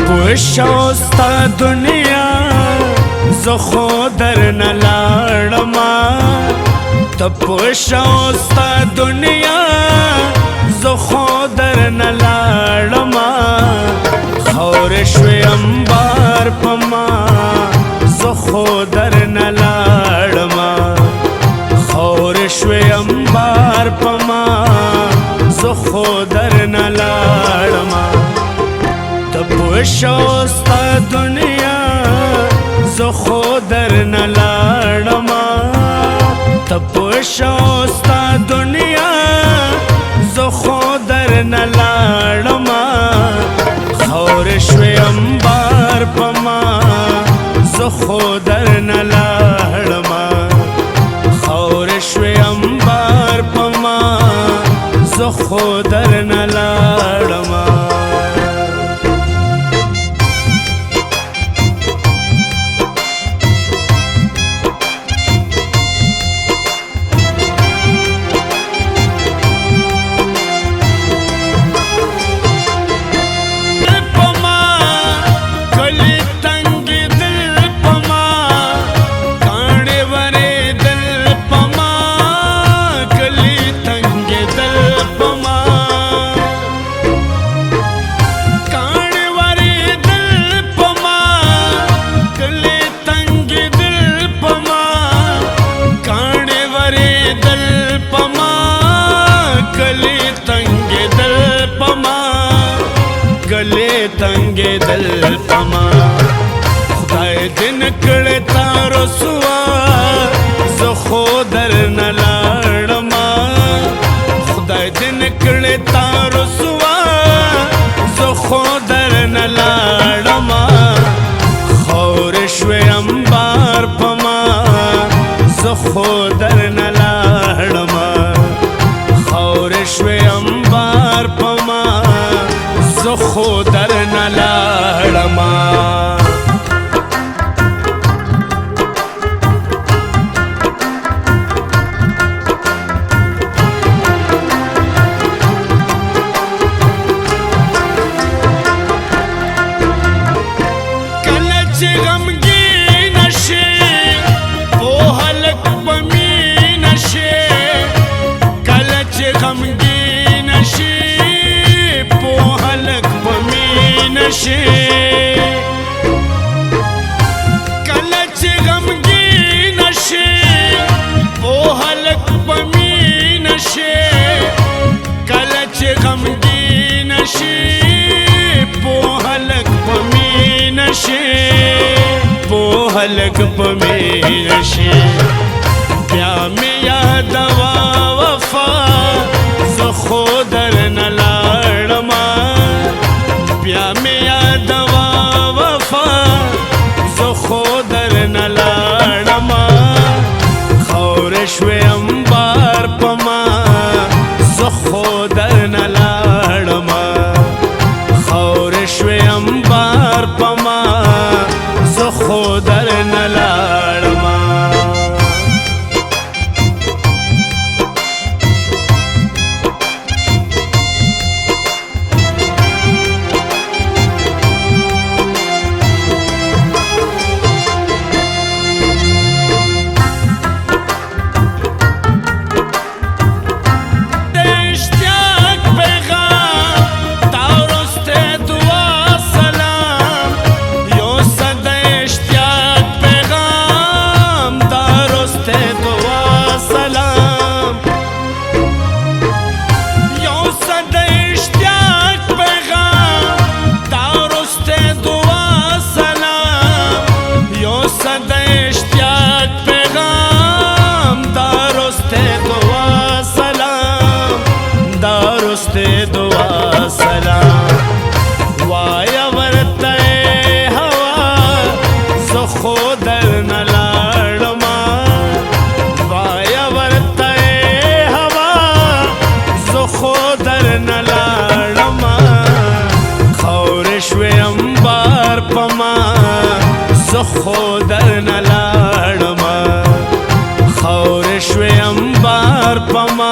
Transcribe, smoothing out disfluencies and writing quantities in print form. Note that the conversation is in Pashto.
پوشوستا دنیا زه خو درنه لاړما ته پوشوستا دنیا زه خو درنه لاړما خاورې شوې انبار په ما زه خو درنه لاړما خاورې شوې انبار په ما زه خو درنه لاړما ته پوشوستا دنیا زه خو درنه لاړما ته پوشوستا دنیا زه خو درنه لاړما خاورې شوې انبار په ما زه خو درنه لاړما خاورې شوې انبار په ما زه خو درنه لاړما गले तंगे दल पमा खुदाए दिन कड़े तारो सुआ ज़ो खो दरने लाड़मा खुदाए दिन कड़े तारो सुआ ज़ो खो दरने लाड़मा खौरे शवे अंबार पमा ज़ो खो दरने लाड़मा खौरे शवे अंबार पमा زه خو درنه لاړما کله چې غمګین شي پوهه لږ په مینه شي کله چې غمګین شي پوهه لږ په مینه شي کله چې غمګین شي پوهه لږ په مینه شي کله چې غمګین شي پوهه لږ په مینه شي پوهه لږ په مینه شي بیا مې یادوه وفا زه خو درنه لاړما بیا مې یادوه وفا زه خو درنه لاړما خاورې شوې انبار په ما زه خو درنه لاړما خاورې شوې انبار په ما زه خو درنه لاړما दुआ सलाम वाया वरते हवा ज़ो खो दरने लाड़मा वाया वरते हवा ज़ो खो दरने लाड़मा खौरे शवे अंबार पमा ज़ो खो दरने लाड़मा खौरे शवे अंबार पमा